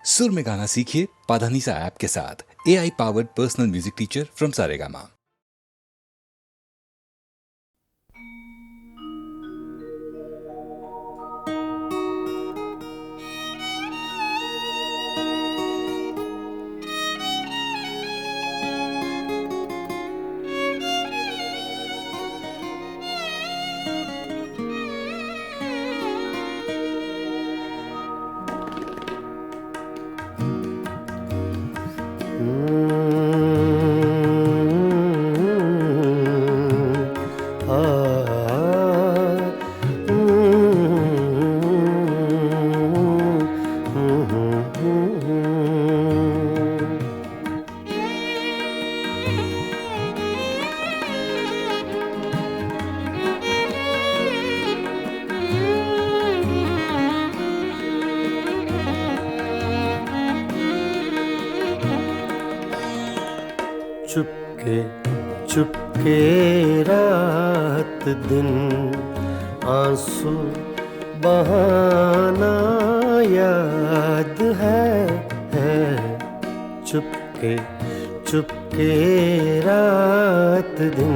सुर में गाना सीखिए पाधानीसा ऐप के साथ। AI powered personal music teacher from Saregama. Chupke Chupke रात दिन आंसू बहाना याद है। चुपके चुपके रात दिन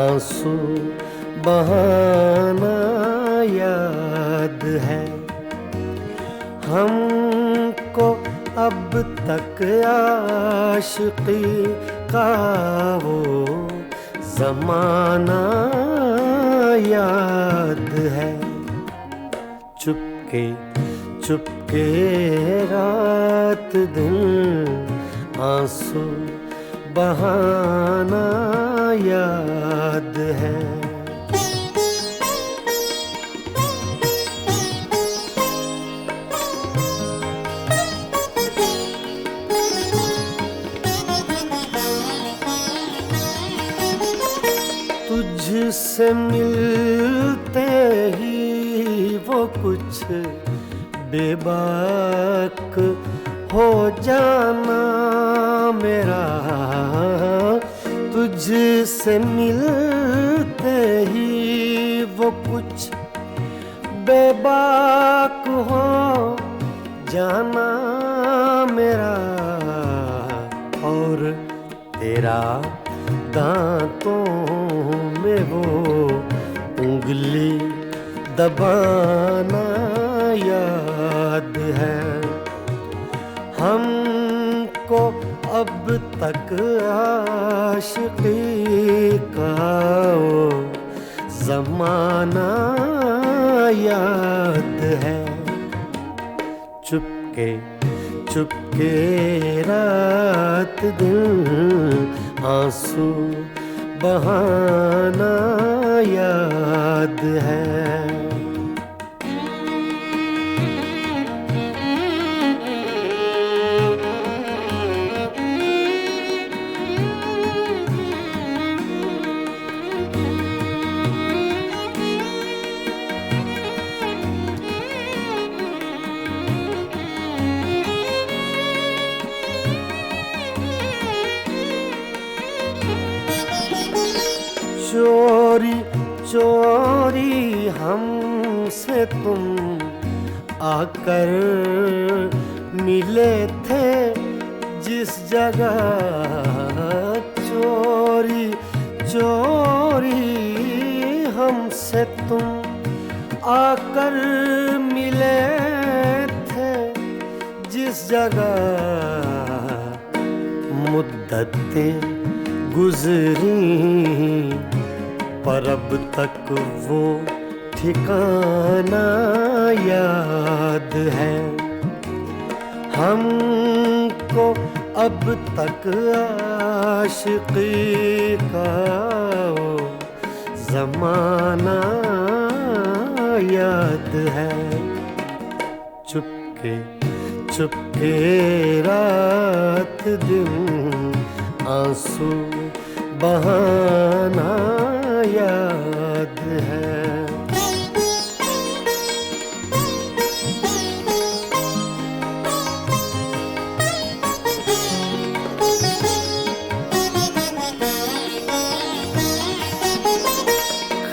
आंसू बहाना याद है। हमको अब तक आशिकी का वो ज़माना याद है। चुपके चुपके रात दिन आंसू बहाना याद है। तुझसे मिलते ही वो कुछ बेबाक हो जाना मेरा। तुझसे मिलते ही वो कुछ बेबाक हो जाना मेरा। और तेरा दांतों में वो उंगली दबाना याद है। हमको अब तक आशिकी का वो ज़माना याद है। चुपके चुपके रात दिन आंसू बहाना याद है। चोरी चोरी हमसे तुम आकर मिले थे जिस जगह। चोरी चोरी हमसे तुम आकर मिले थे जिस जगह। मुद्दतें गुजरी पर अब तक वो ठिकाना याद है। हमको अब तक आशिकी का वो ज़माना याद है। चुपके चुपके रात दिन आंसू बहाना याद है।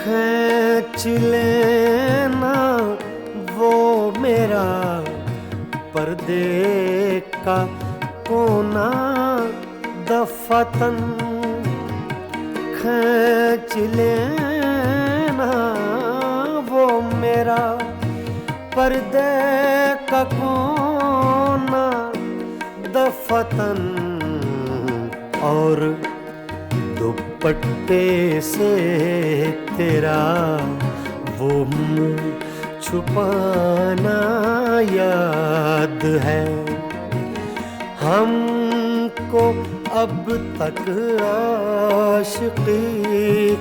खींच लेना वो मेरा पर्दे का कोना दफातन खींच लेना वो मेरा पर्दे का कोना दफातन और दुपट्टे से तेरा वो मुंह छुपाना याद है। हमको अब तक आशिकी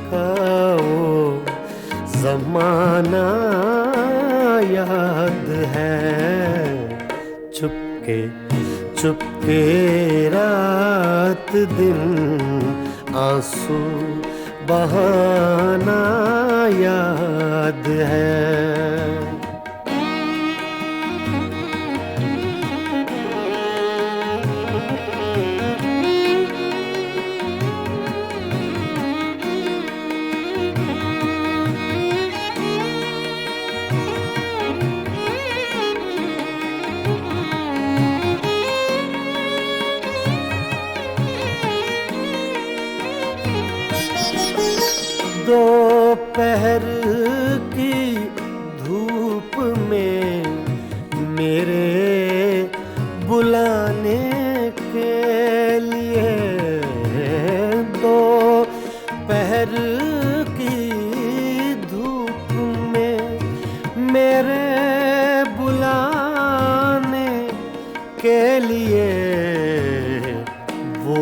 का वो ज़माना याद है। चुपके चुपके रात दिन आंसू बहाना याद है। दोपहर की धूप में मेरे बुलाने के लिए, दोपहर की धूप में मेरे बुलाने के लिए वो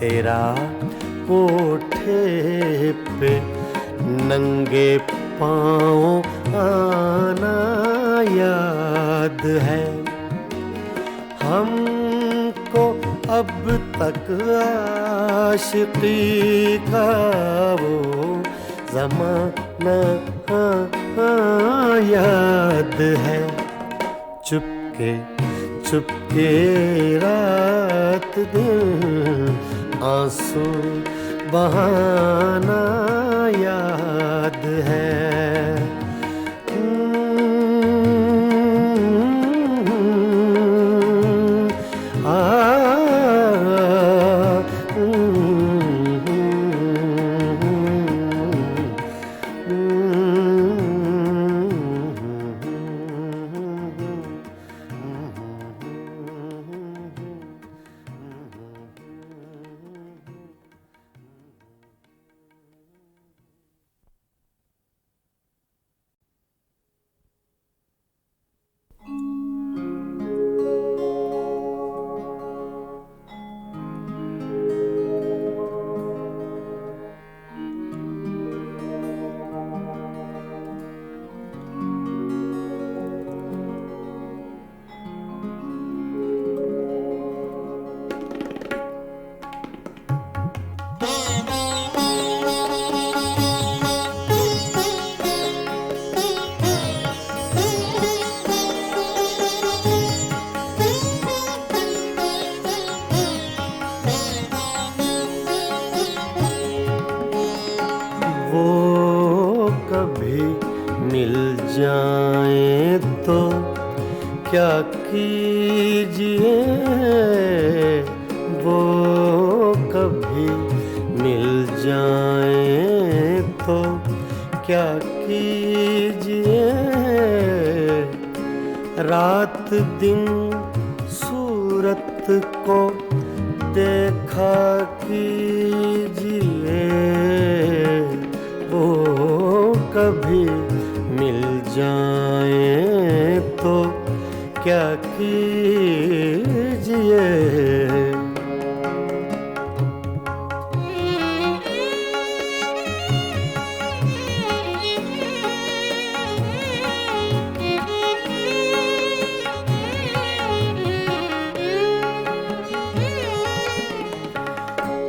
तेरा कोठे पे नंगे पाँव आना याद है। हमको अब तक आशिकी का वो ज़माना याद है। चुपके चुपके रात दिन आंसू बहाना याद है। जाएं तो क्या कीजिए, वो कभी मिल जाएं तो क्या कीजिए। रात दिन सूरत को देखा कीजिए, वो कभी मिल जाएं तो क्या कीजिए।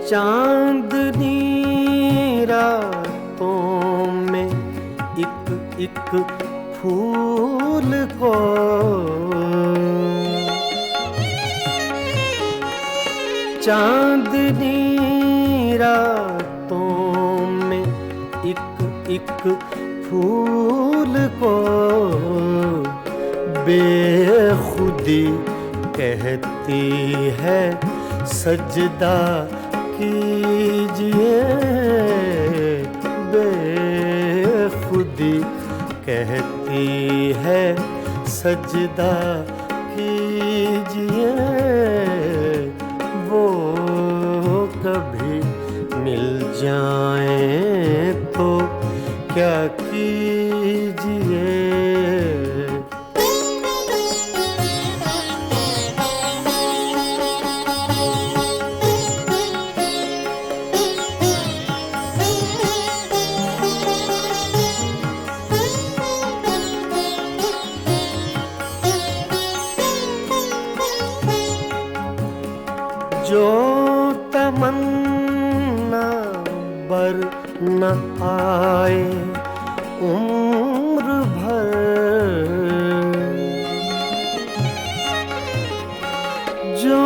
चांदनी रातों में एक फूल को चांदनी रातों में एक फूल को बेखुदी कहती है सजदा कीजिए, बेखुदी कहती है सजदा कीजिए, वो कभी मिल जाएं तो क्या कीजिए। जो तमन्ना बर न आए उम्र भर, जो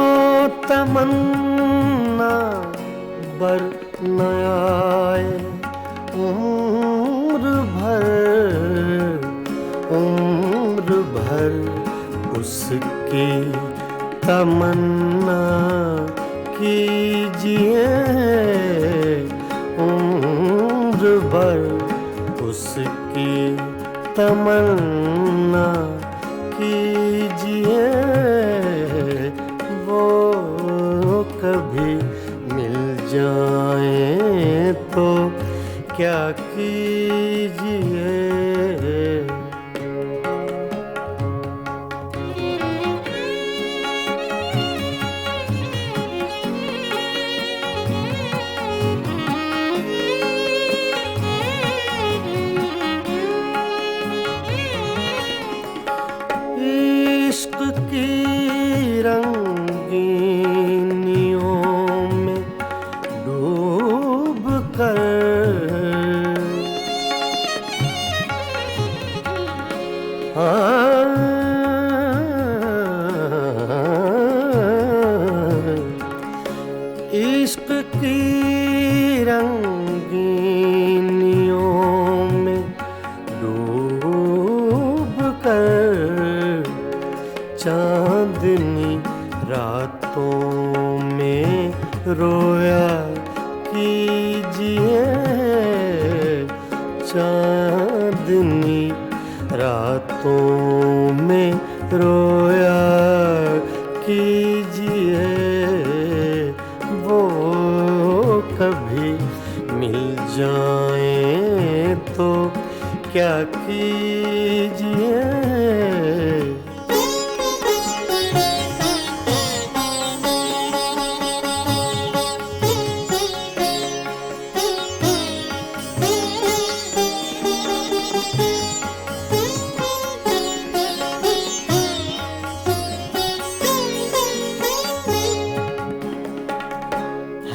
तमन्ना बर न आए उम्र भर, उम्र भर उसकी तमन्ना कीजिए, उम्र भर उसकी तमन्ना कीजिए, वो कभी मिल जाए तो क्या कीजिए। इश्क की रंगीनियों में डूब कर, इश्क की रंगीनियों में डूब कर, चांदनी रातों में रोया कीजिए, चांदनी रातों में रोया कीजिए, वो कभी मिल जाएं तो क्या कीजिए।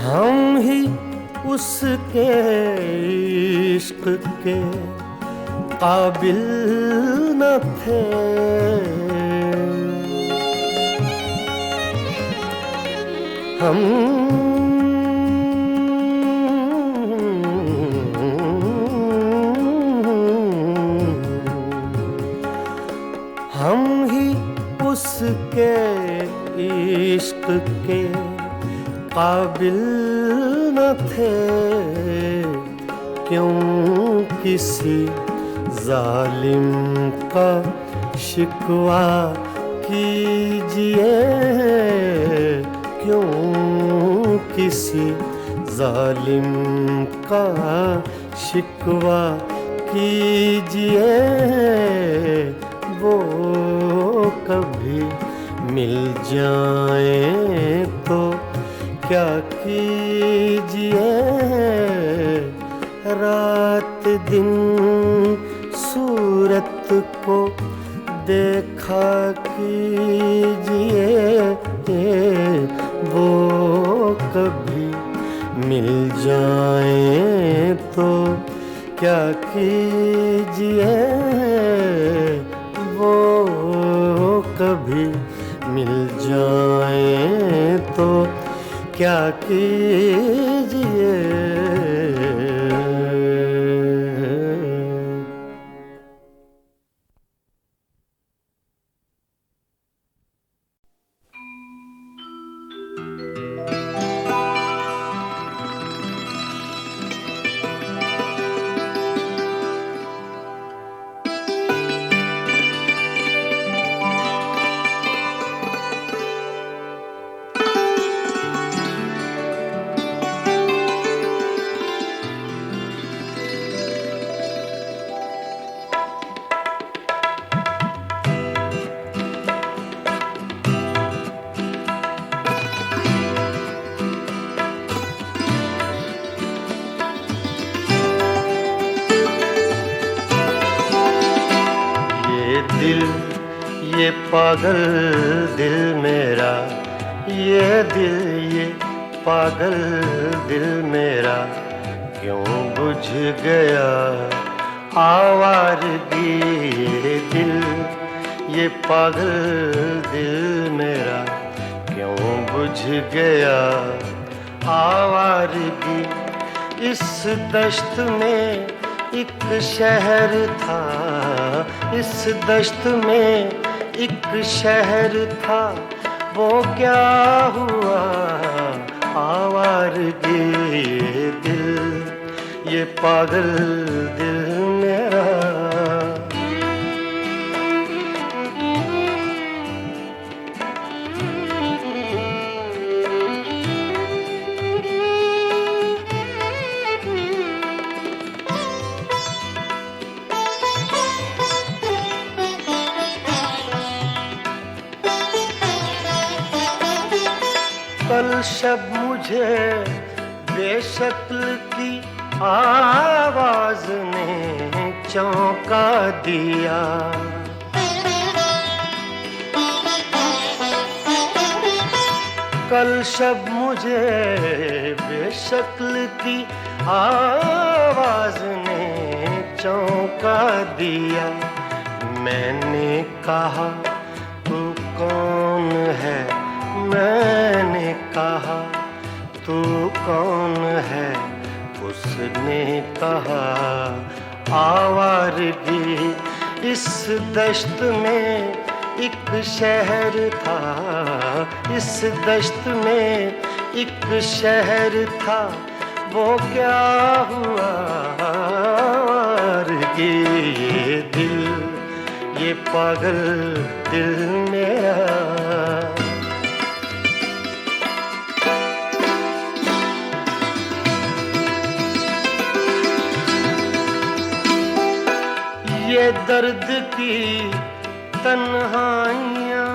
हम ही उसके इश्क के काबिल न थे, हम ही उसके इश्क के काबिल न थे, क्यों किसी जालिम का शिकवा कीजिए, क्यों किसी जालिम का शिकवा कीजिए, वो कभी मिल जाए तो क्या कीजिए। रात दिन सूरत को देखा कीजिए, वो कभी मिल जाए तो क्या कीजिए, वो कभी मिल जाए तो क्या कीजिए। पागल दिल मेरा, ये पागल दिल मेरा क्यों बुझ गया आवारगी। ये दिल, ये पागल दिल मेरा क्यों बुझ गया आवारगी। इस दश्त में एक शहर था, इस दश्त में एक शहर था, वो क्या हुआ आवारगी। ये दिल, ये पागल दिल मेरा। कल शब मुझे बेशक्ल की आवाज ने चौंका दिया। कल शब मुझे बेशक्ल की आवाज ने चौंका दिया। मैंने कहा तू कौन है, मैंने कहा तू कौन है, उसने कहा आवारगी। इस दश्त में एक शहर था, इस दश्त में एक शहर था, वो क्या हुआ आवारगी। ये दिल, ये पागल दिल मेरा। ये दर्द की तन्हाइयाँ,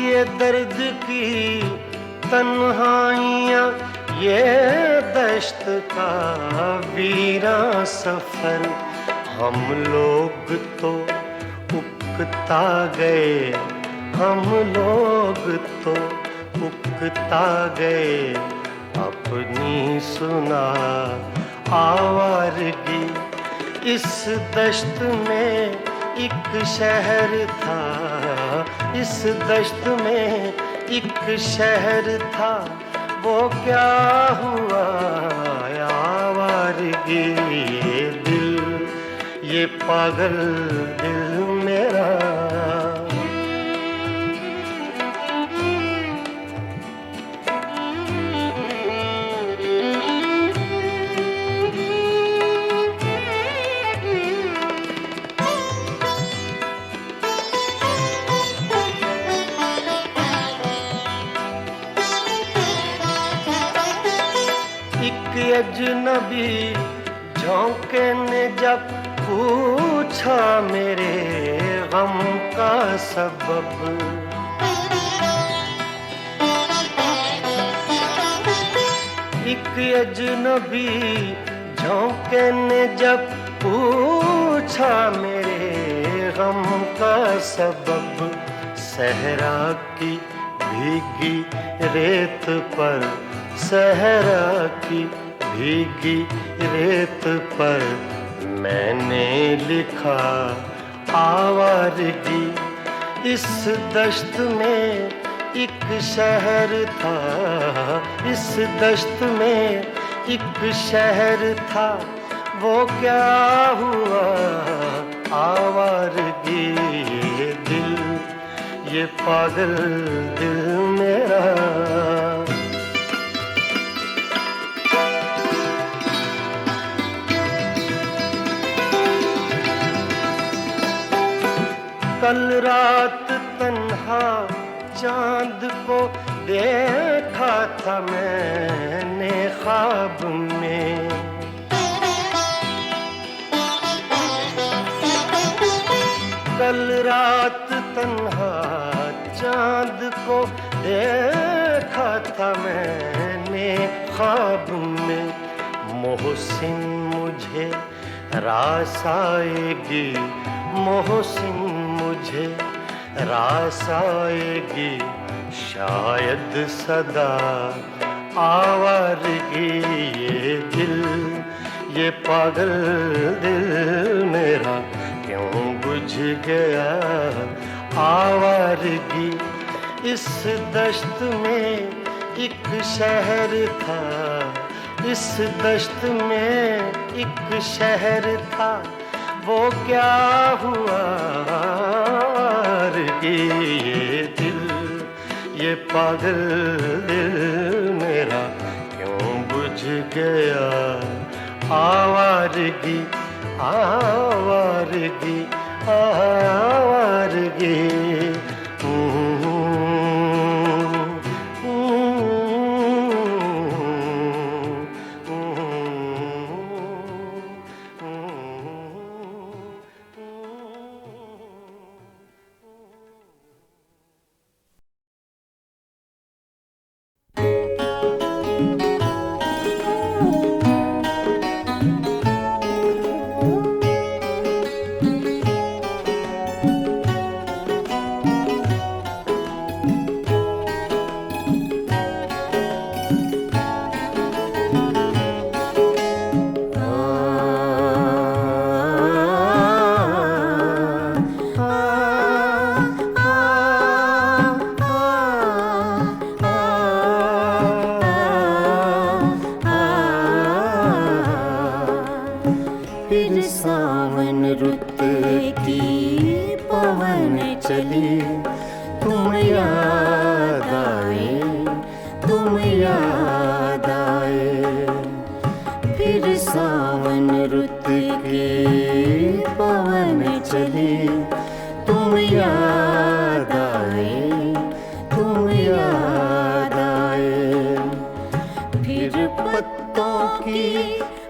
ये दर्द की तन्हाइयाँ, ये दश्त का वीरा सफर। हम लोग तो उकता गए, हम लोग तो उकता गए अपनी सुना आवारगी। इस दश्त में एक शहर था, इस दश्त में एक शहर था, वो क्या हुआ आवारगी। ये दिल, ये पागल दिल मेरा। अजनबी झोंके ने जब पूछा मेरे गम का सबब। एक अजनबी झोंके ने जब पूछा मेरे गम का सबब। सहरा की भीगी रेत पर, सहरा की भीगी रेत पर मैंने लिखा आवारगी। इस दश्त में एक शहर था, इस दश्त में एक शहर था, वो क्या हुआ आवारगी। ये दिल, ये पागल दिल मेरा। कल रात तन्हा चांद को देखा था मैंने ख्वाब में। कल रात तन्हा चांद को देखा था मैंने ख्वाब में। मोहसिन मुझे रास आएगी, मोहसिन मुझे रास आएगी, शायद सदा आवारगी। ये दिल, ये पागल दिल मेरा क्यों बुझ गया आवारगी। इस दश्त में एक शहर था, इस दश्त में एक शहर था, वो क्या हुआ आवारगी। ये दिल, ये पागल दिल मेरा क्यों बुझ गया आवारगी, आवारगी, आवारगी। फिर सावन रुत की पवन चली, तुम याद आए, तुम याद आए। फिर सावन रुत की पवन चली, तुम याद आए, तुम याद आए। फिर पत्तों की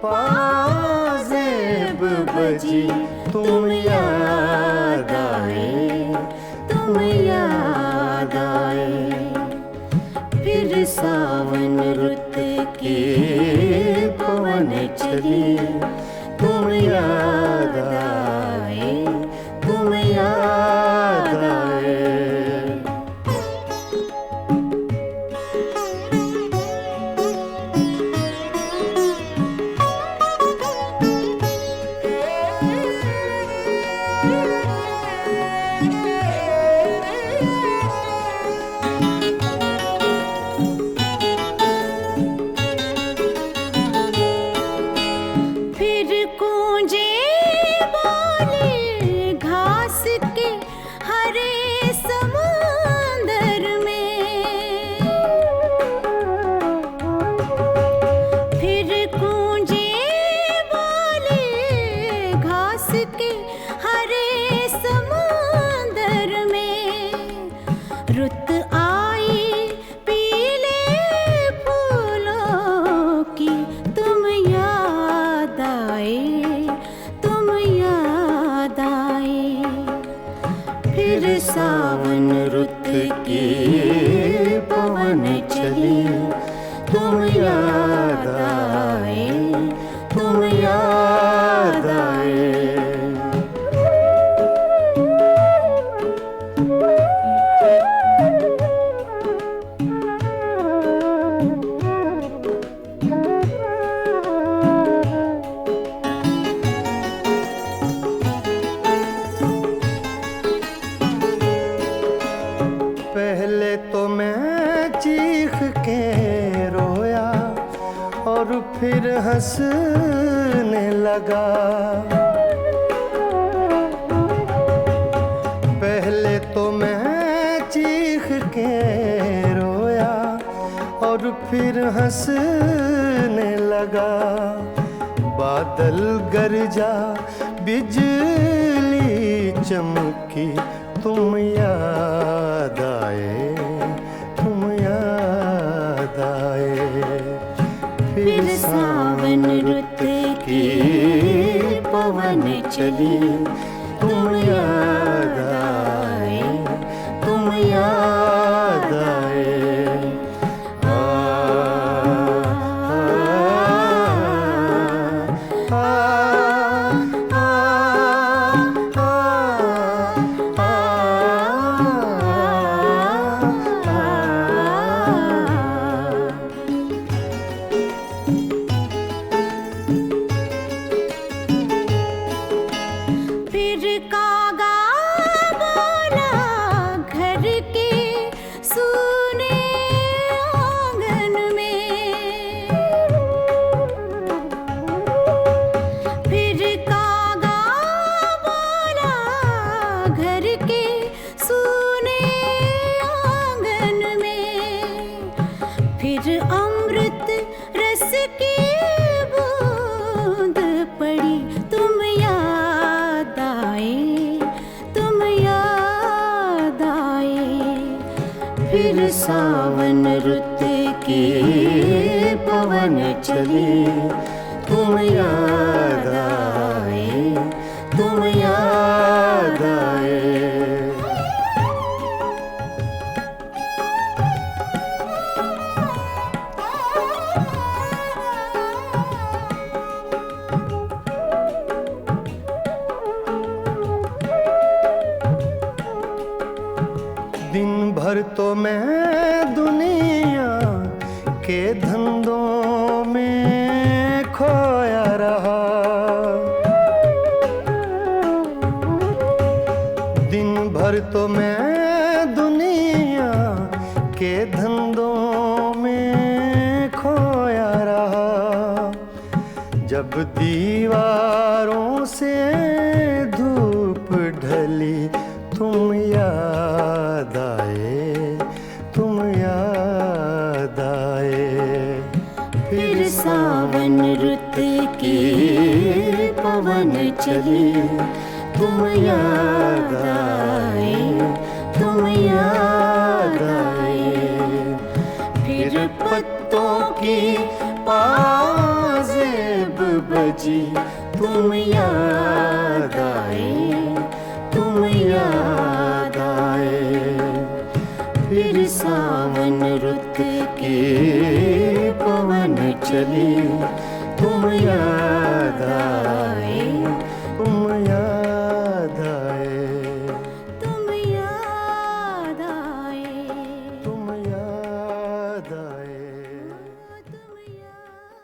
पाजेब बजी, तुम याद आए, तुम याद आए। फिर सावन रुत की पवन चली, तुम याद आए, तुम याद आए। सावन रुत की पवन चली, तुम याद आए, तुम याद आए। पहले तो मैं चीख के रोया और फिर हंसने लगा। पहले तो मैं चीख के रोया और फिर हंसने लगा। बादल गरजा, बिजली चमकी, तुम याद आए, तुम याद आए। फिर सावन रुत की पवन चली, तुम याद आए, तुम याद आए। आ, आ, आ, पड़ी तुम याद आए, तुम याद आए। फिर सावन रुत के पवन चले, तुम याद आए, तुम याद आए। दिन भर तो मैं दुनिया के धंधों में खोया रहा, दिन भर तो मैं दुनिया के धंधों में खोया रहा। जब दीवारों से धूप ढली तुम याद आए, तुम याद आए। फिर सावन रुत के पवन चले, तुम याद आए, तुम याद आए। फिर पत्तों की पाजेब बजी, तुम याद आए, तुम याद आए। फिर सावन रुत के पवन चले, तुम याद आए, तुम याद आए, तुम याद आए, तुम याद आए। तुम याद आए।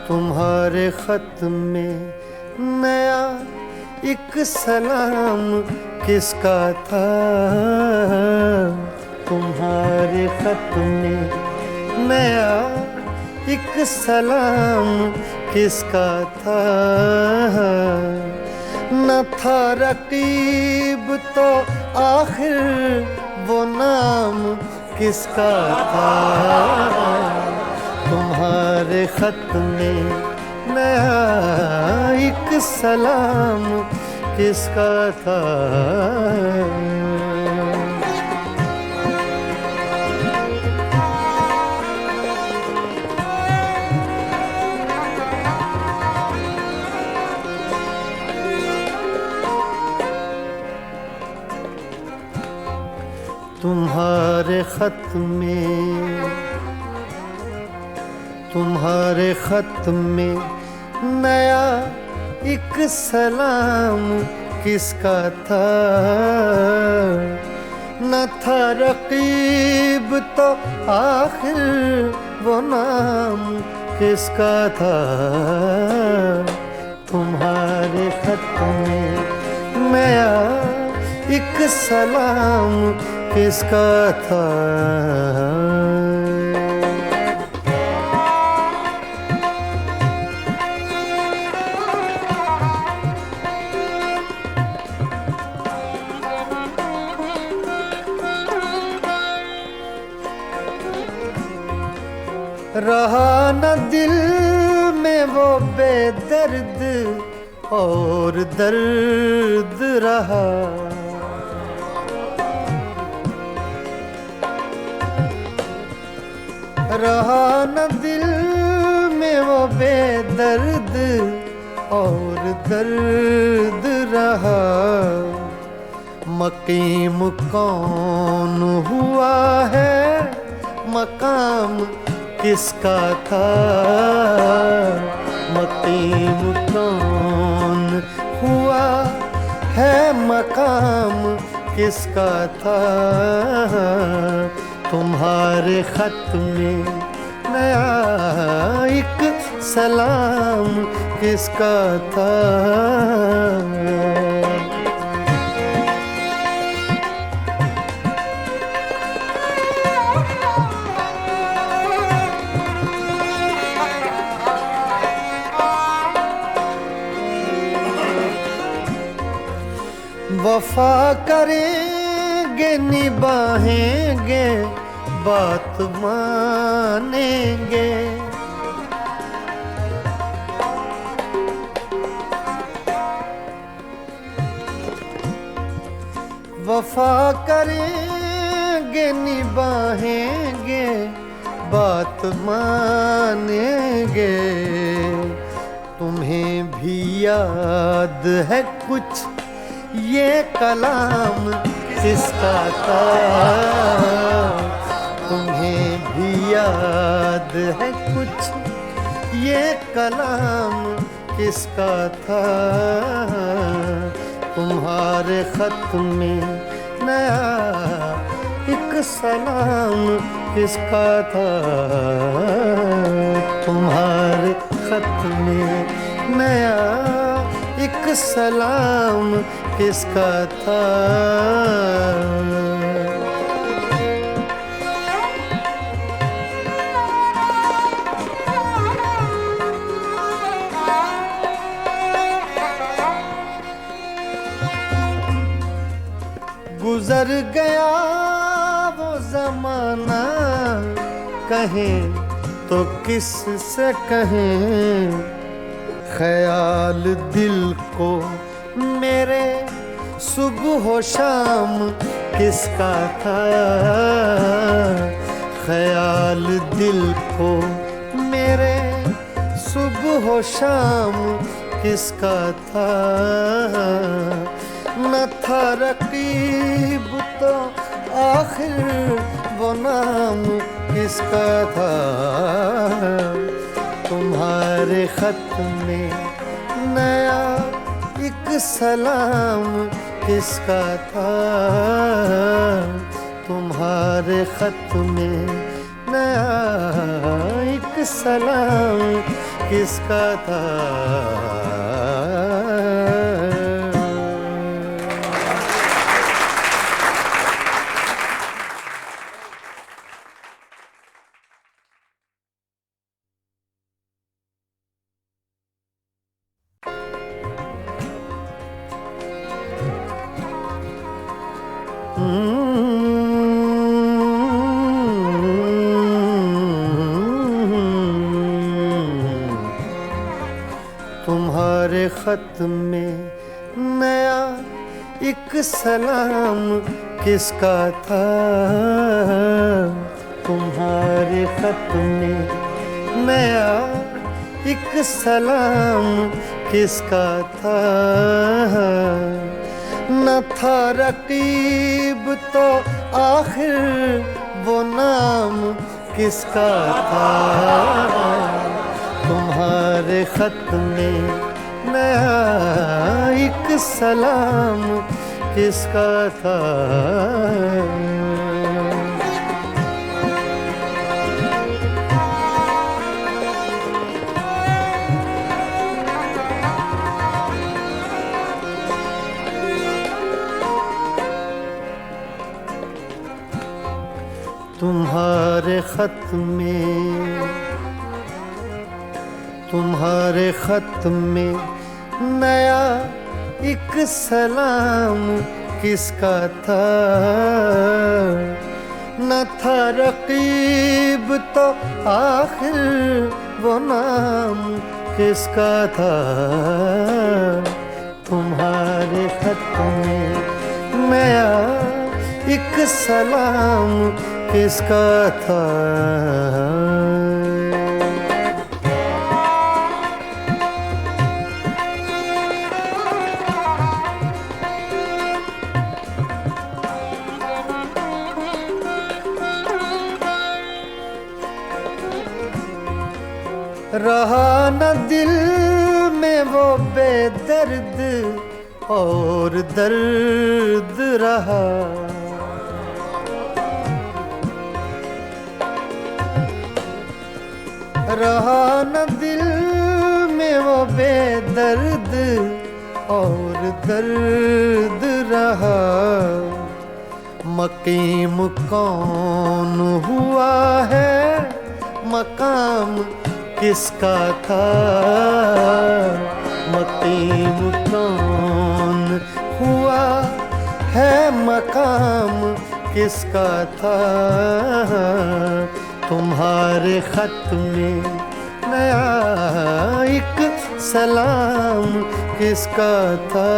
तुम्हारे खत में नया एक सलाम किसका था, तुम्हारे खत में नया एक सलाम किसका था। न था रकीब तो आखिर वो नाम किसका था। तुम्हारे खत में नया एक सलाम किसका था। तुम्हारे खत में, तुम्हारे खत में नया एक सलाम किसका था। न था रकीब तो आखिर वो नाम किसका था। तुम्हारे खत में नया एक सलाम किसका था। रहा न दिल में वो बेदर्द और दर्द रहा। रहा न दिल में वो बेदर्द और दर्द रहा। मकीम कौन हुआ है, मकाम किसका था। मकीम कौन हुआ है, मकाम किसका था। तुम्हारे खत में नया एक सलाम किसका था। वफा करेंगे निभाएंगे बात मानेंगे, वफा करेंगे निभाएंगे बात मानेंगे। तुम्हें भी याद है कुछ ये कलाम किसका था, तुम्हें भी याद है कुछ ये कलाम किसका था। तुम्हारे खत में नया एक सलाम किसका था, तुम्हारे खत में नया एक सलाम किसका था। गुजर गया वो जमाना, कहें तो किस से कहें, ख्याल दिल को मेरे सुबह शाम किसका था, ख्याल दिल को मेरे सुबह शाम किसका था। न था रकीब तो आखिर वो नाम किसका था। तुम्हारे खत में नया एक सलाम किसका था, तुम्हारे खत में नया एक सलाम किसका था। तुम्हारे खत में नया एक सलाम किसका था, तुम्हारे खत में नया एक सलाम किसका था। न था रकीब तो आखिर वो नाम किसका था। तुम्हारे खत में नया एक सलाम किसका था। तुम्हारे खत में नया एक सलाम किसका था। न था रकीब तो आखिर वो नाम किसका था। तुम्हारे खत में नया एक सलाम किसका था। रहा न दिल में वो बेदर्द और दर्द रहा। रहा न दिल में वो बेदर्द और दर्द रहा। मकीम कौन हुआ है, मकाम किसका था। मकीम कौन हुआ है मकाम किसका था, तुम्हारे खत में नया एक सलाम किसका था।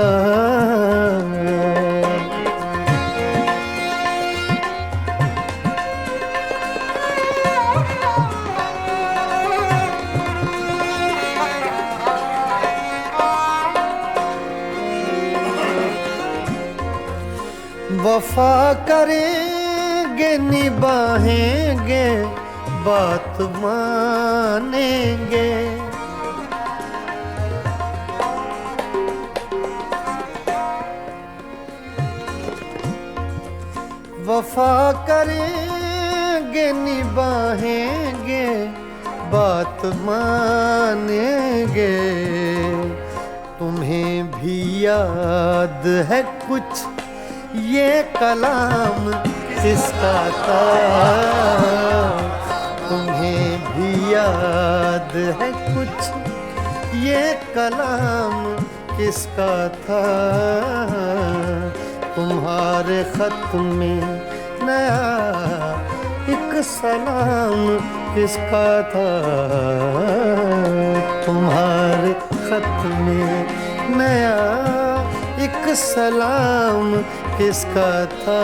वफा करेंगे निभाएंगे बात मानेंगे, वफा करेंगे निभाएंगे बात मानेंगे। तुम्हें भी याद है कुछ ये कलाम किसका था, तुम्हें भी याद है कुछ ये कलाम किसका था। तुम्हारे खत में नया एक सलाम किसका था, तुम्हारे खत में नया एक सलाम किसका था।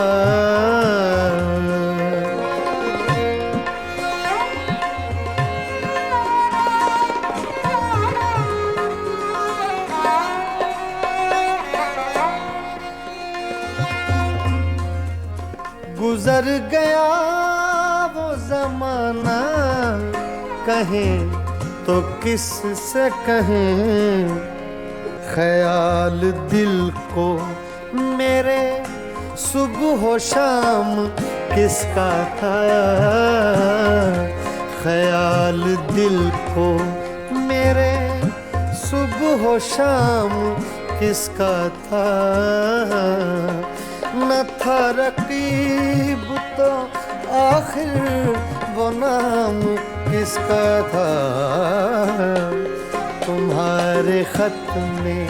गुजर गया वो जमाना, कहें तो किस से कहें, ख्याल दिल को मेरे सुबह शाम किसका था, ख्याल दिल को मेरे सुबह शाम किसका था। न था रकीब तो आखिर वो नाम किसका था, तुम्हारे खत में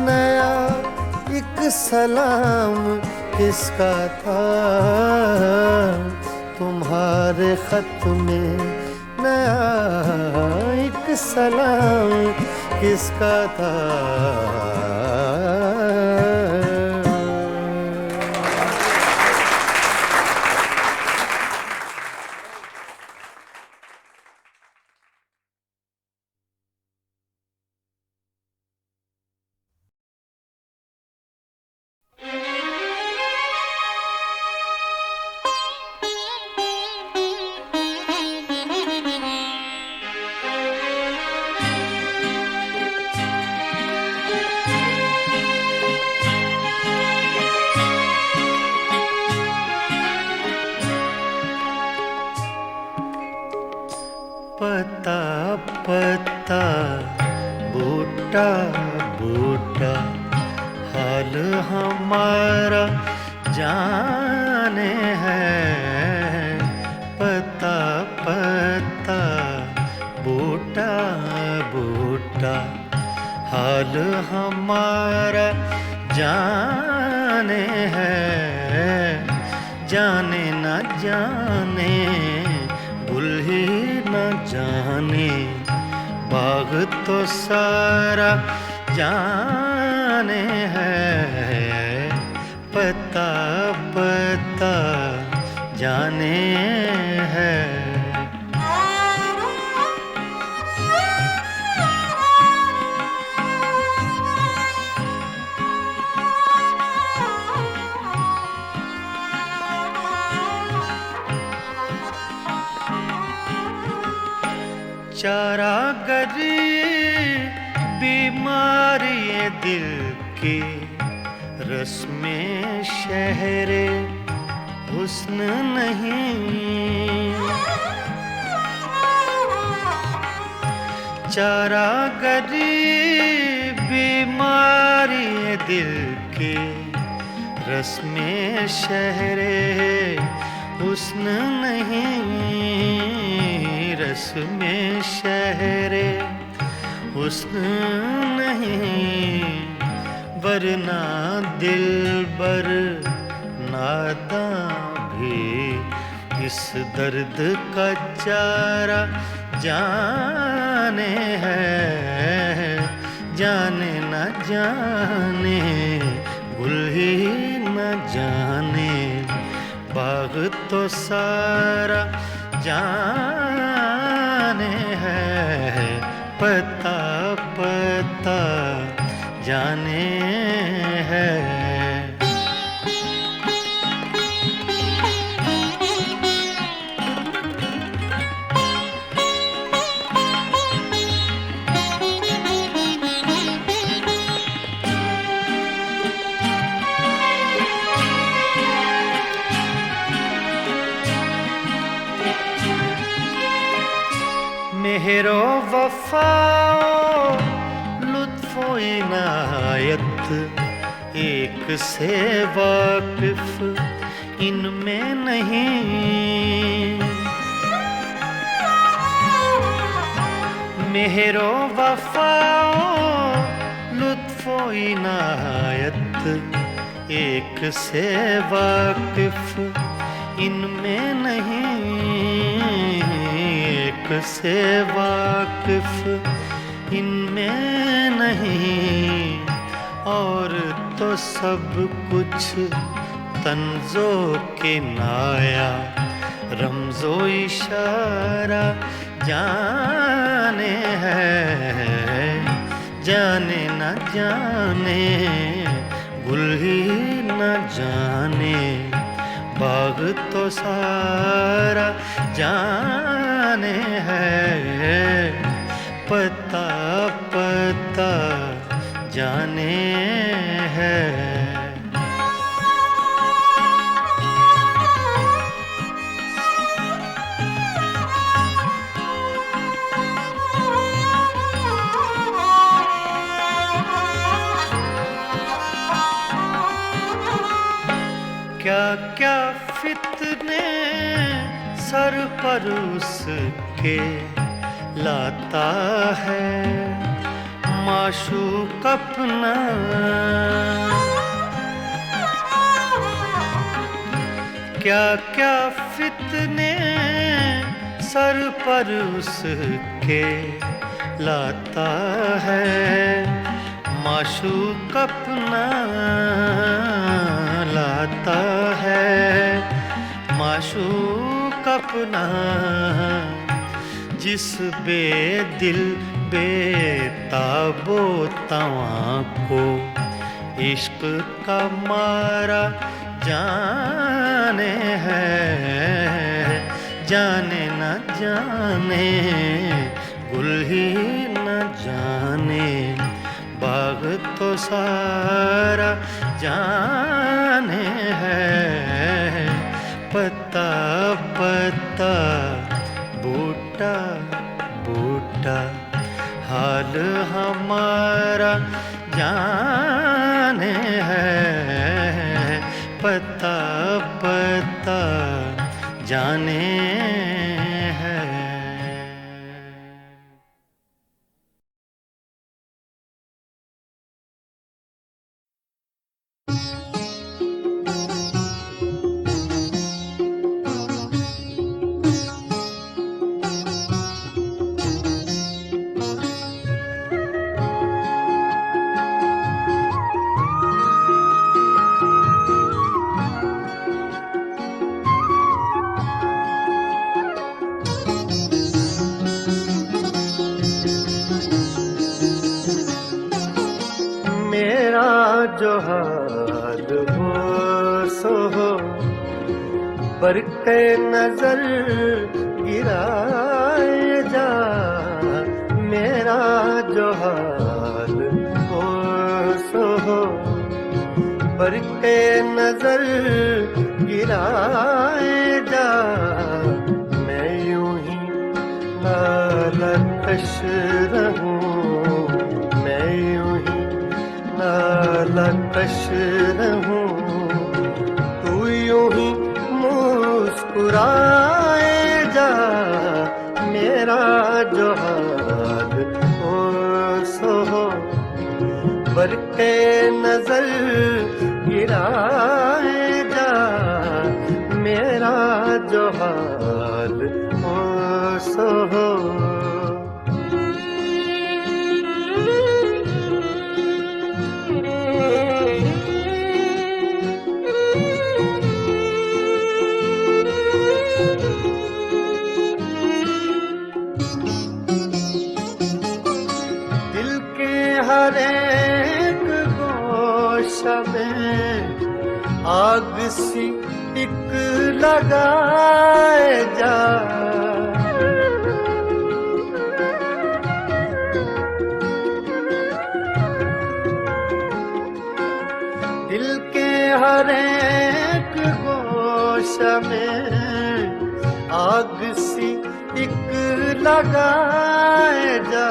नया एक सलाम किसका था, तुम्हारे खत में नया एक सलाम किसका था। पता पता बूटा बूटा हाल हमारा जाने है, पता पता बूटा बूटा हाल हमारा जाने है। जाने न जाने गुल ही न जाने बाग तो सारा जाने है, पता पता जाने है। चारा गरी बीमारी दिल की रस्में शहरे हुस्न नहीं, चारा गरी बीमारी दिल की रस्में शहरे हुस्न नहीं, रस्में शहरे हुस्न नहीं। वरना दिलबर नादां भी इस दर्द का चारा जाने है, जाने न जाने गुल ही न जाने बाग तो सारा जाने है, पता पता जाने है। मेहरो वफाओ लुत्फो इनायत एक से वाकिफ इनमें नहीं। मेहरो वफाओ लुत्फो इनायत एक से वाकिफ इनमें नहीं, एक से वाकिफ इनमें नहीं। और तो सब कुछ तंजो के नाया रमजो इशारा जाने है, जाने न जाने गुल ही न जाने बाग तो सारा जाने है, पता पता जाने है। क्या क्या फितने सर पर उसके लाता है माशूक अपना। क्या क्या फितने सर पर उसके लाता है माशूक अपना, लाता है माशूक अपना। जिस बेदिल बेताबो तवां को इश्क का मारा जाने है, जाने न जाने गुल ही न जाने बाग तो सारा जाने है, पता पता बूटा बूटा हाल हमारा जाने है, पता पता जाने है। जो हाल हो सो हो बरके नजर गिराए जा, मेरा जो हाल हो सो हो बरके नजर गिराए जा। मैं यूं ही नालकश रहूं, मैं यूं ही नालकश रहूं, तू यूं ही मुस्कुराए जा। मेरा जो हाल हो सो हो बरके नजर गिराए जा मेरा जो हाल हो सो हो। हर एक गोशा में आग सी एक लगाए जा दिल के हर एक गोशा में आग सी एक लगाए जा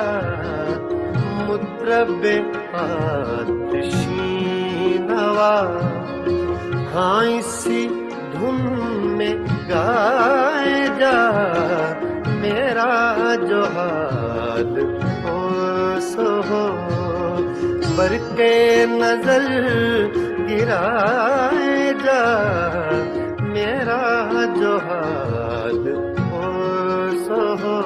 मुत्रबे आतिशीनवा हाँ इसी धुन में गाए जा मेरा जो हाल हो सो हो। बरके नजर गिराए जा मेरा जो हाल हो सो हो।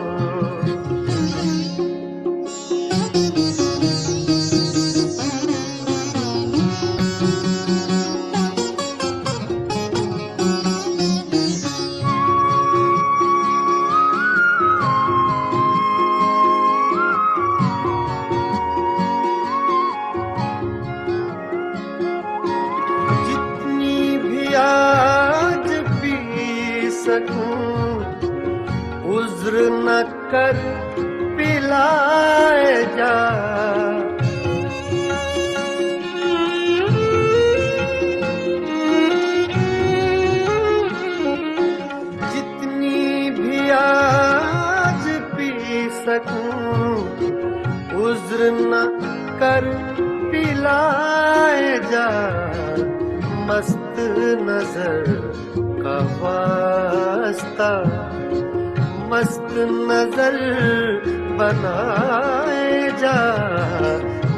उज्र न कर पिलाए जा जितनी भी आज पी सकूं उज्र न कर पिलाए जा मस्त नजर का वास्ता मस्त नजर बनाए जा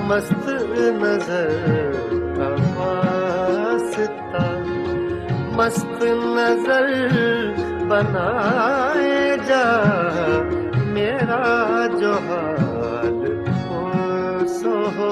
मस्त नजर का वास्ता मस्त नजर बनाए जा मेरा जो हाल हो सो हो।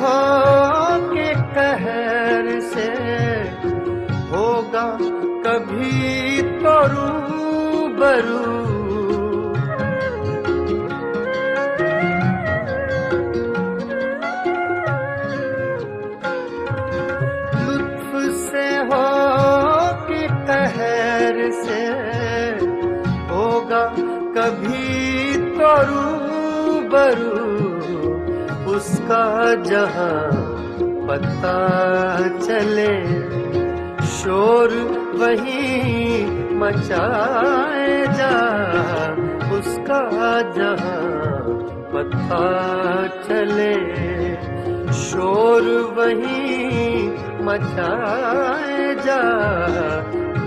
हो के कहर से होगा कभी तो रूबरू लुत्फ से हो के कहर से होगा कभी तो रूबरू उसका जहां पता चले शोर वही मचाए जा उसका जहां पता चले शोर वही मचाए जा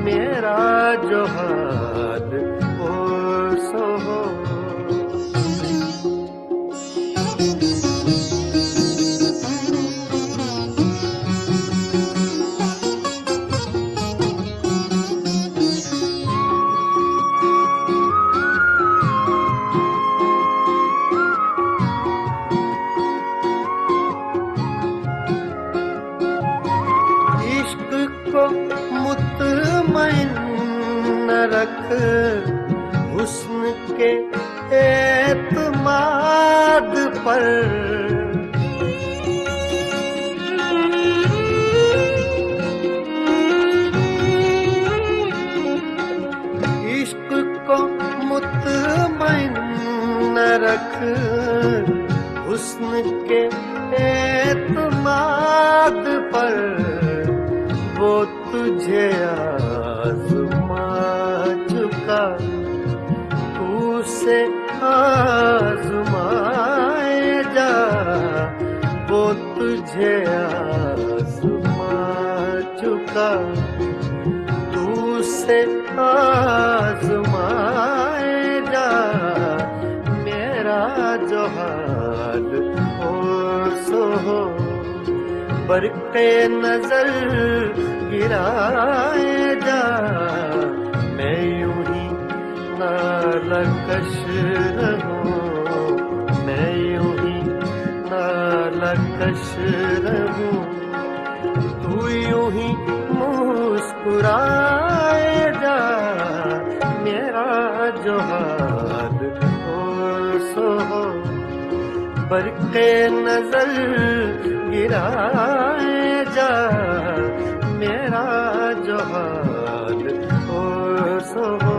मेरा जो हाल हो सो हो। को मुतमईन न रख हुस्न के एतमाद पर इश्क को मुतमईन न रख हुस्न के एतमाद पर वो तुझे आज़मा चुका तू से आज़मा तुझे आज़मा चुका, तू से आज़माएगा मेरा जो हाल हो सो हो। बरक़े नजर गिराएगा मैं यूं ही नालकश रहूं, मैं यूं ही नालकश रहूं। तू यूं ही मुस्कुराएगा मेरा जो हाल हो सो हो। बरक़े नजर गिराएगा मेरा जो हाल हो सो हो।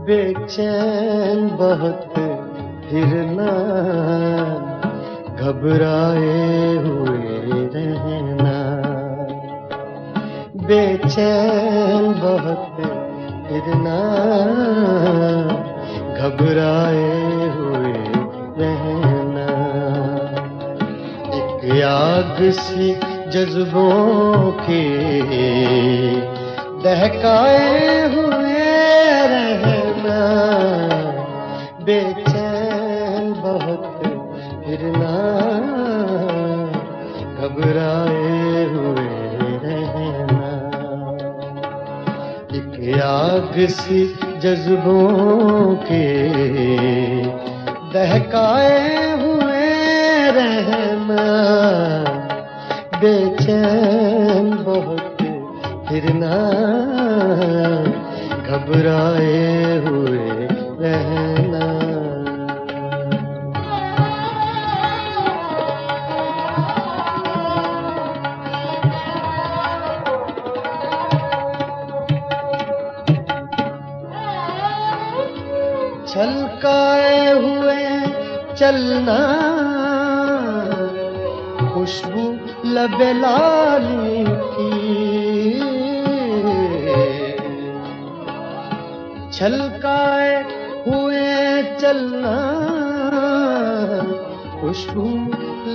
बेचैन बहुत फिरना, घबराए हुए रहना। बेचैन बहुत फिरना, घबराए हुए रहना। एक आग सी जज्बों के दहकाए हुए रहना। बेचैन बहुत फिरना, घबराए हुए रहना। एक आग सी जज्बों के दहकाए हुए रहना। बेचैन बहुत फिरना, घबराए हुए रहना। छलकाए हुए चलना, खुशबू लबे लाली की। छलकाए हुए चलना, खुशबू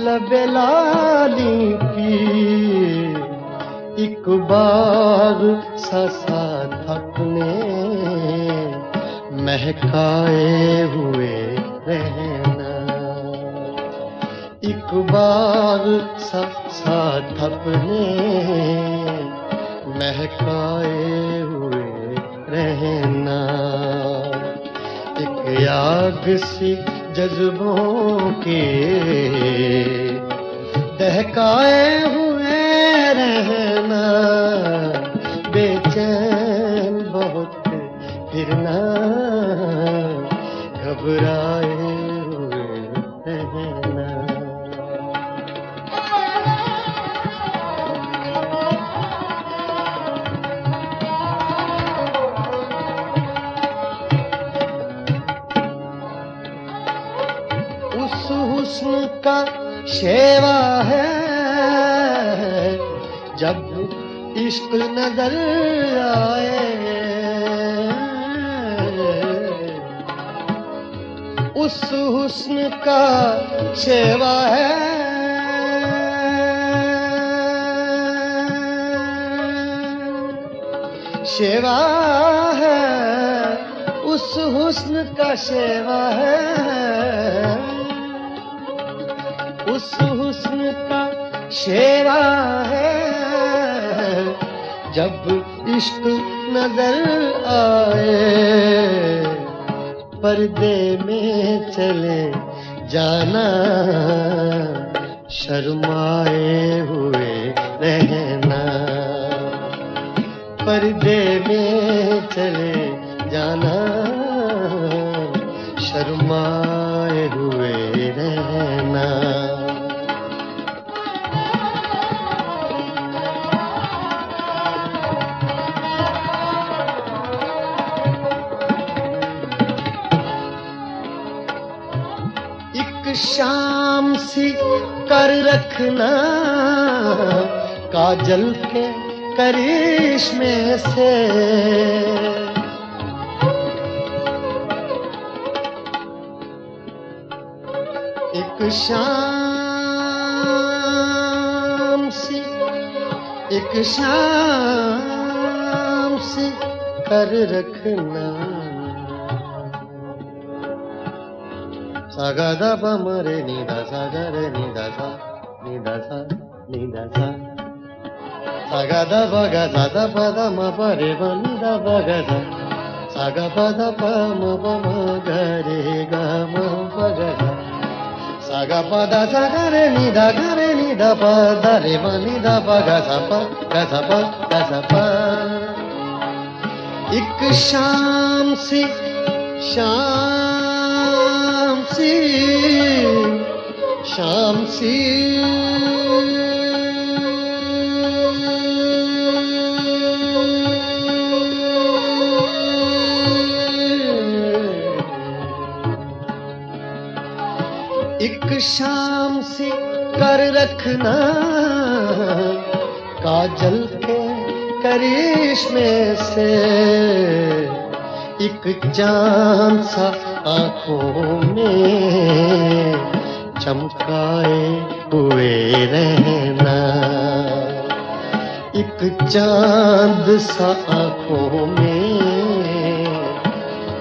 लबे लाली की। एक बाग सा अपने महकाए हुए रहना। एक बाग सा अपने महकाए हुए रहना। एक आग सी जज्बों के दहकाए हुए रहना। बेचैन बहुत फिरना, घबराए हुए रहना। उस हुस्न का शेवा है जब इश्क नजर आए। उस हुस्न का शेवा है शेवा है। उस हुस्न का शेवा है। उस हुस्न का शेवा है जब इश्क नजर आए, पर्दे में चले जाना, शर्माए हुए रहना। पर्दे में चले जाना, शर्माए हुए रहना। एक शाम सी कर रखना, काजल के करिश्मे से। एक शाम सी, एक शाम सी कर रखना। सागा दा पा मरे नी दा सा गा रे नी दा सा नी दा सा नी दा सा। सागा दा पा गा सा दा पा दा म प रे व नी दा पा गा सा। सागा पा दा पा म प म ग रे ग म प ग सा। सागा पा दा सा गा रे नी दा पा दा रे व नी दा पा गा सा पा गा सा पा गा सा पा। एक शाम सी, शाम सी, शाम सी एक शाम सी कर रखना, काजल के करिश्मे से। एक चांद सा आंखों में चमकाए हुए रहना। एक चांद सा आंखों में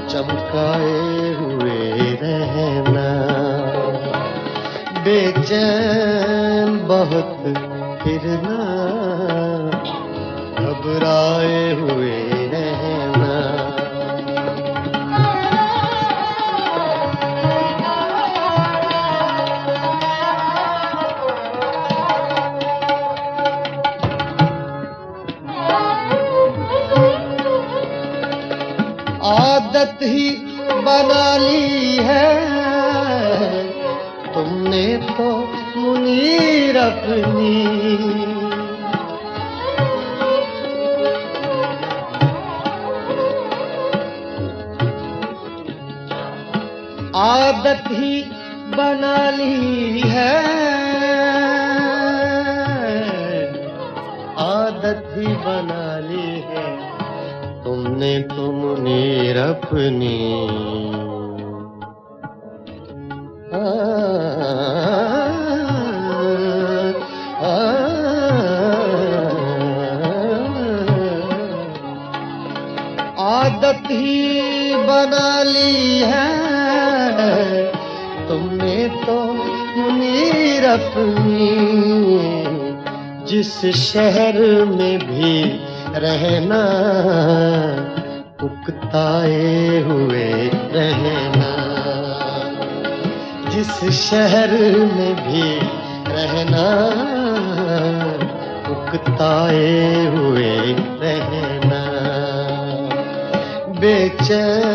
चमकाए हुए रहना। बेचैन बहुत फिरना, घबराए हुए रहना। आदत ही बना ली है तुमने तो मुनीर अपनी। आदत ही बना ली है, आदत ही बना ली है तुमने तो मुनीर अपनी। आदत ही बना ली है तुमने तो मुनीर अपनी। जिस शहर में भी रहना, उकताए हुए रहना। जिस शहर में भी रहना, उकताए हुए रहना। बेचैन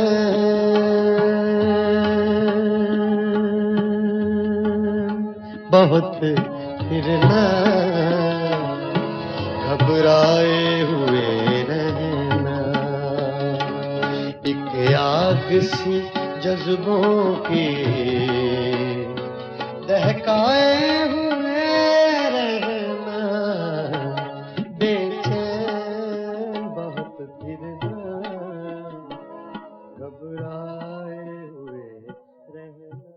बहुत फिरना, घबराए हुए रहना। एक आग सी जज्बों की दहकाए हुए रहना। बेचैन बहुत फिरना, घबराए हुए रहना।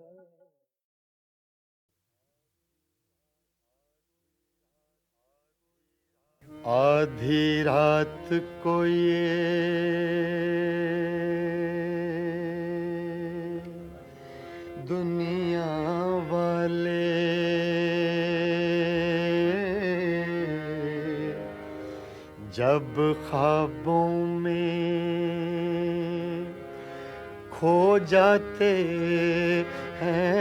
आधी रात को ये दुनिया वाले जब ख्वाबों में खो जाते हैं,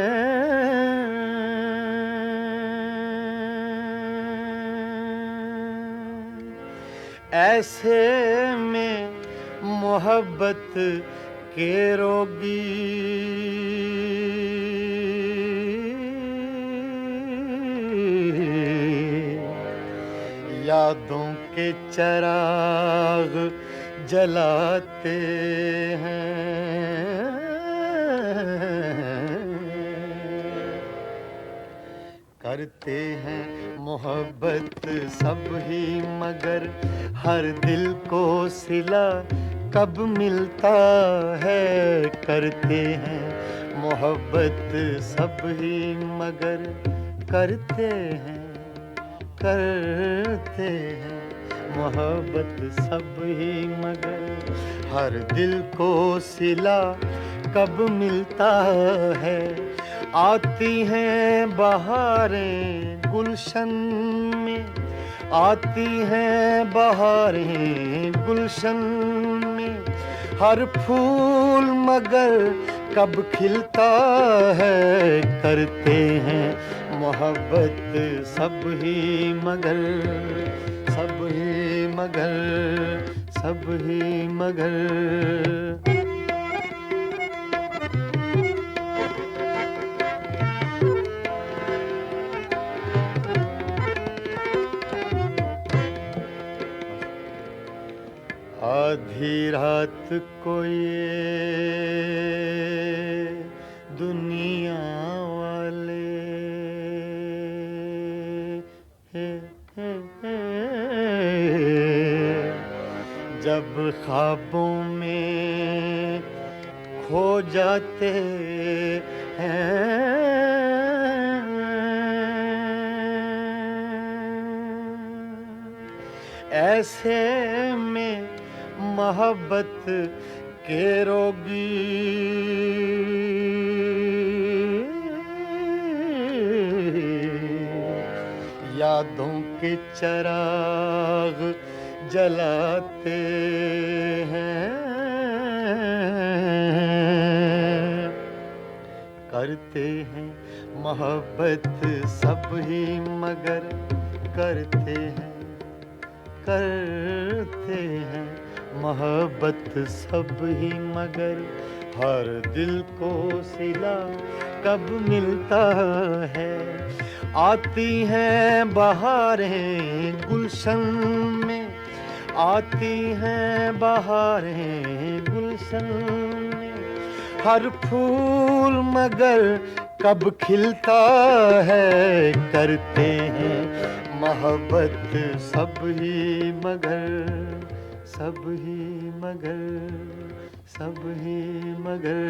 ऐसे में मोहब्बत के रोगी यादों के चिराग जलाते हैं, करते हैं मोहब्बत सब ही मगर हर दिल को सिला कब मिलता है। करते हैं मोहब्बत सब ही मगर करते हैं मोहब्बत सब ही मगर हर दिल को सिला कब मिलता है। आती हैं बहारें गुलशन में, आती हैं बहारें गुलशन में, हर फूल मगर कब खिलता है। करते हैं मोहब्बत सब ही मगर सब ही मगर सब ही मगर। आधी रात को ये दुनिया वाले जब ख्वाबों में खो जाते हैं, ऐसे में मोहब्बत के रोगी यादों के चिराग जलाते हैं, करते हैं मोहब्बत सब ही मगर करते हैं मोहब्बत सब ही मगर हर दिल को सिला कब मिलता है। आती हैं बहारें गुलशन में, आती हैं बहारें गुलशन में, हर फूल मगर कब खिलता है। करते हैं मोहब्बत सब ही मगर सब ही मगर सब ही मगर।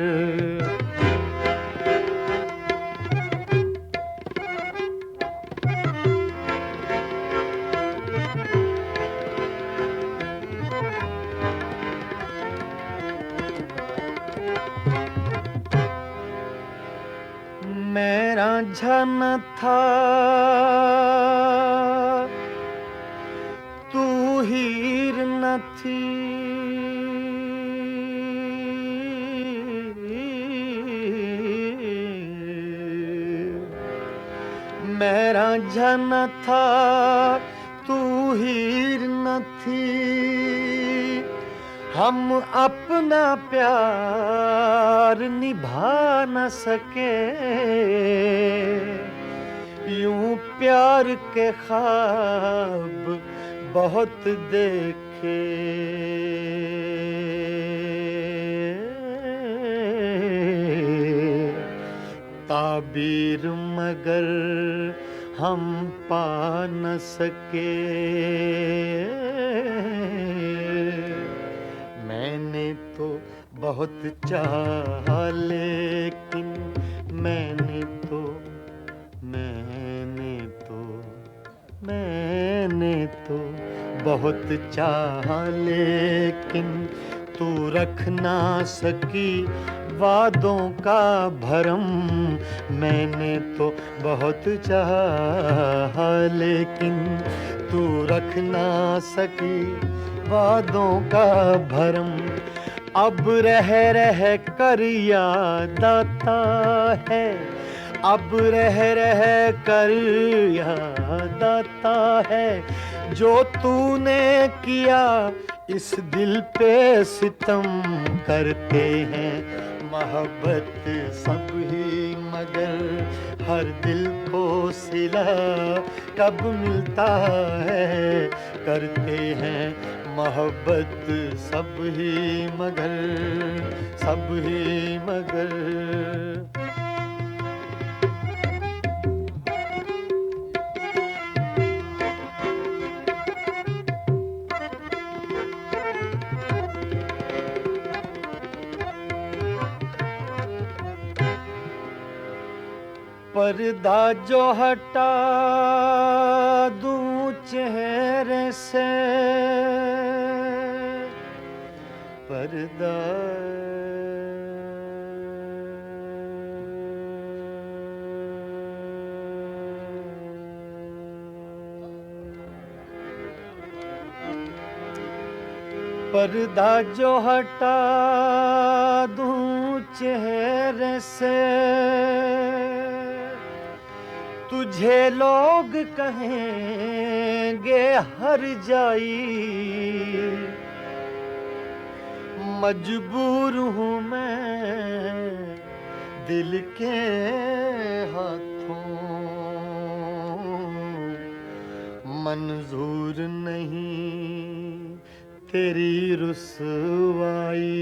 मेरा जन था तू हीर न थी, मेरा जन था तू हीर न थी, हम अपना प्यार निभा न सके। यूं प्यार के ख्वाब बहुत देखे, ताबीर मगर हम पा न सके। मैंने तो बहुत चाहा लेकिन मैंने तो बहुत चाहा लेकिन तू रख ना सकी वादों का भरम। मैंने तो बहुत चाहा लेकिन तू रख ना सकी वादों का भरम। अब रह कर याद आता है, अब रह कर याद आता है जो तूने किया इस दिल पे सितम। करते हैं मोहब्बत सब ही मगर हर दिल को सिला कब मिलता है। करते हैं मोहब्बत सब ही मगर, सब ही मगर। पर्दा जो हटा दूं चेहरे से, पर्दा पर्दा जो हटा दूं चेहरे से, तुझे लोग कहेंगे हर जाई। मजबूर हूँ मैं दिल के हाथों, मंजूर नहीं तेरी रुसवाई।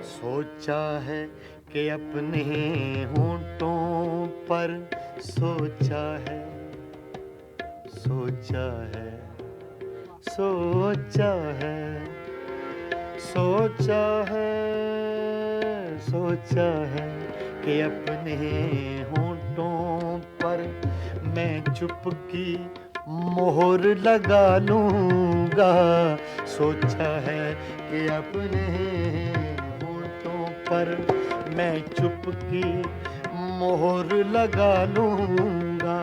सोचा है कि अपने होंठों पर सोचा है, सोचा है, सोचा है, सोचा है, सोचा है कि अपने होंठों पर मैं चुपकी मोहर लगा लूँगा। सोचा है कि अपने होंठों पर मैं चुपकी मोहर लगा लूँगा।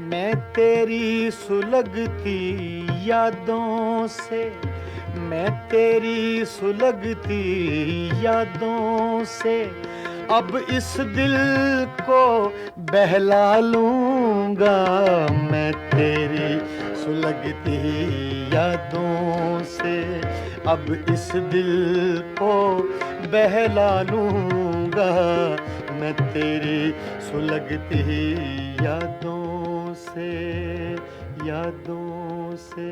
मैं तेरी सुलगती यादों से, मैं तेरी सुलगती यादों से अब इस दिल को बहला लूँगा। मैं तेरी सुलगती यादों से अब इस दिल को बहला लूँगा। मैं तेरी सुलगती यादों से, यादों से,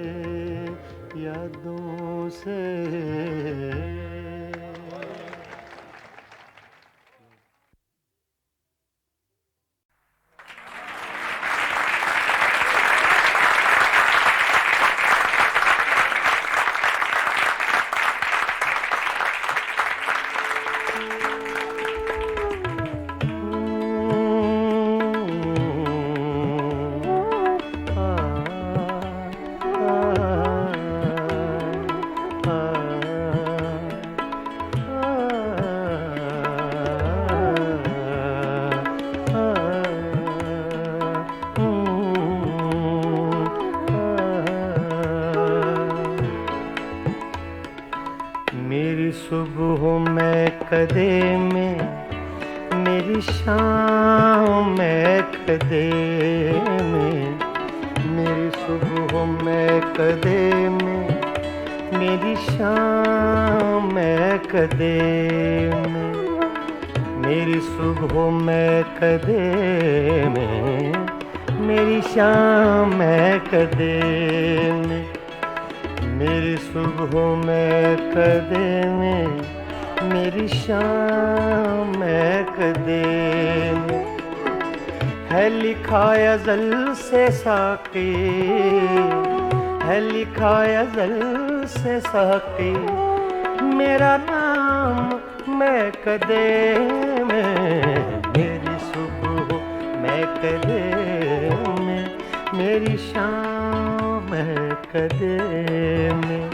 यादों से। मेरी सुबह में कदे में, मेरी शाम में कदे में। मेरी सुबह में कदे में, मेरी शाम में कदे में। मेरी सुबह में कदे में, मेरी शाम में कदे में। मेरी सुबह में कदे में, मेरी शाम में कदे में। है लिखा अज़ल से साक़ी, है लिखा अज़ल से साक़ी। मेरा नाम मैं कदे में, मेरी सुबह मैं कदे में। मेरी शाम है कदे में,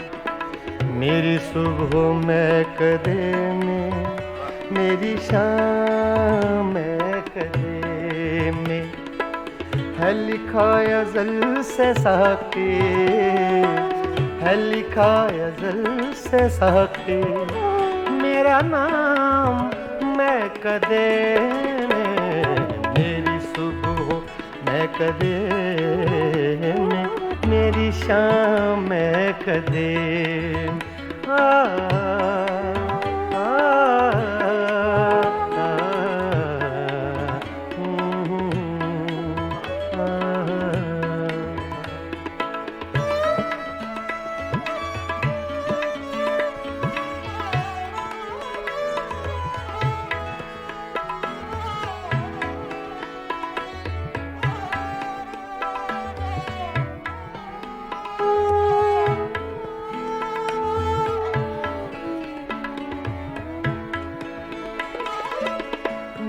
मेरी सुबह में कदे में, मेरी शाम है कदे में। है लिखा अज़ल से साक़ी, है लिखा अज़ल से साक़ी, मेरा नाम मैं कदे में, मेरी सुबह मैं कदे में, मेरी शाम मैं कदे आ, आ, आ,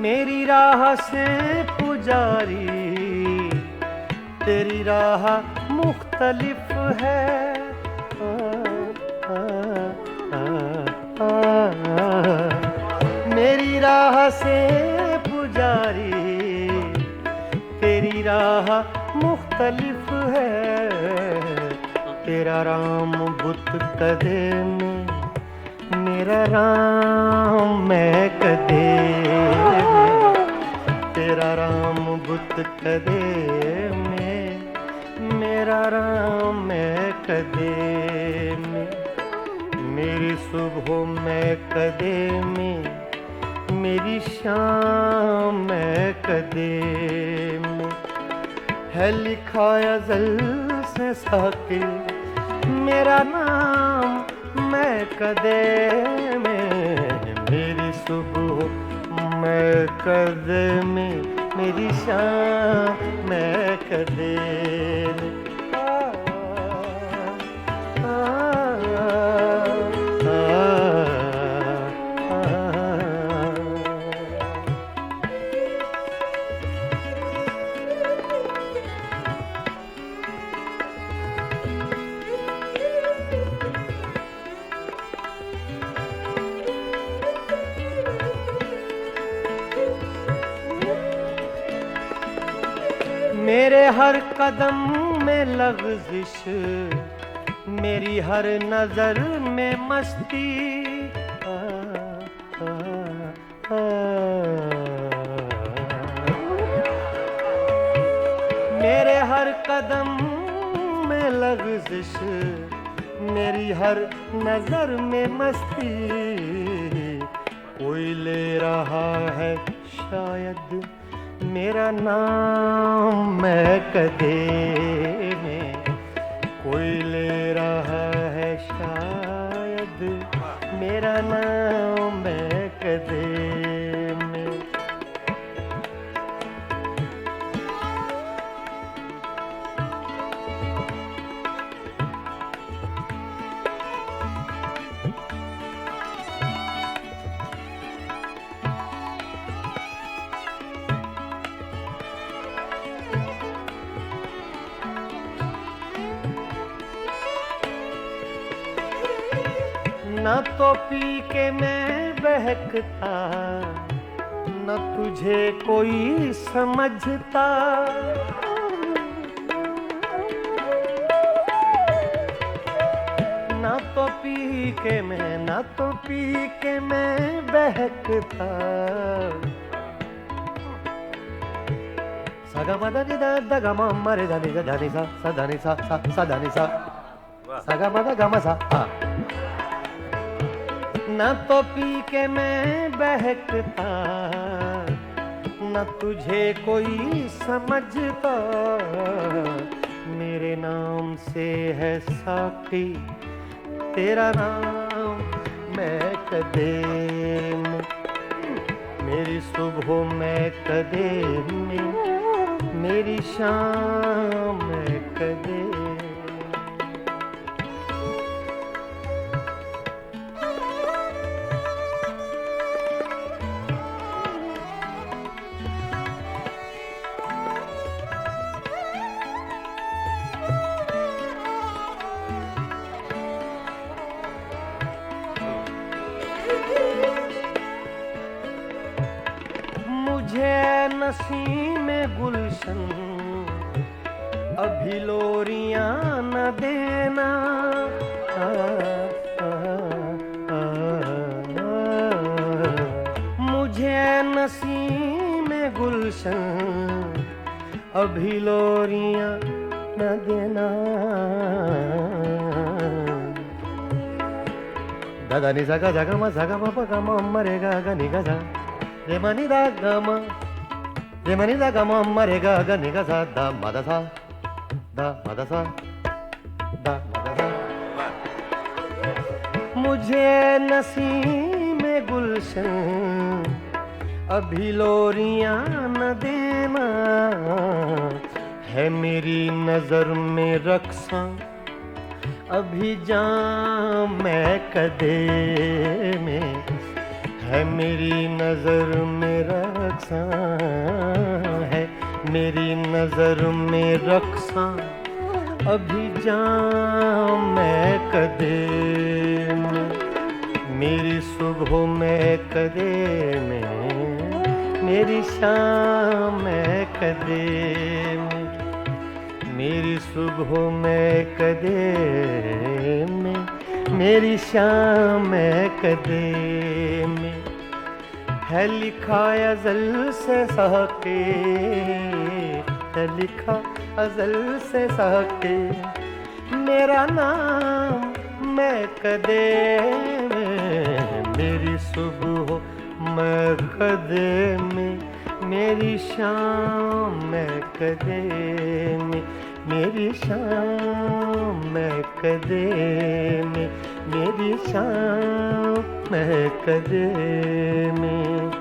मेरी राह से पुजारी, तेरी राह मुख्तलिफ है। मेरी राह से पुजारी, तेरी राह मुख्तलिफ है। तेरा राम बुत कदे में, मेरा राम मैं कदे में। तेरा राम बुत कदे में, मेरा राम मैं कदे में। मेरी सुबह मैं कदे में, मेरी शाम मैं कदे में। है लिखा अज़ल से साक़ी, मेरा नाम मैं कदे में। मेरी सुबह मैं कदे में, मेरी शाम मैं कदे में। मेरे हर कदम में लग़ज़िश, मेरी हर नज़र में मस्ती। मेरे हर कदम में लग़ज़िश, मेरी हर नज़र में मस्ती। कोई ले रहा है शायद मेरा नाम मैं कदे में। कोई ले रहा है शायद मेरा नाम मैं कदे में। न तो पी के मैं बहकता, न तुझे कोई समझता। न तो पी के मैं, न तो पी के मैं बहकता। सगा मदा निदा दगा मम्मा रे दानी दा दानी सा सा दानी सा सा दानी सा सगा मदा गमा सा। न तो पी के मैं बहकता, न तुझे कोई समझता। मेरे नाम से है साक़ी तेरा नाम मैं कदे में। मेरी सुबह मैं कदे में, मेरी शाम मैं कदे। अभी लोरियां न देना आ, आ, आ, मुझे नसीम गुलशन अभी लोरियां न देना दादा नि सा गा मा सा गा मा प गा मा म रे गा गा नि गा सा रे मा नि दा गा मा रे मा नि दा गा मा म रे गा गा नि गा सा दा मा दा सा दा मा दा सा दा मा दा सा मुझे नसीम गुलशन अभी लोरियां न देना है मेरी नजर में रक्सा अभी जाम मैं कदे में है मेरी नजर में रक्सा है मेरी नजर में रक्सा अभी जाम मैं कदे में मेरी सुबह में कदे में मेरी शाम में कदे में मेरी सुबह में कदे में मेरी शाम में कदे में है लिखा अज़ल से सहके है लिखा अज़ल से सहके मेरा नाम मैं कदे में मेरी सुबह मैं कदे में मेरी शाम मैं कदे में मेरी शाम मैं कदे में मेरी शाम मैं कदे में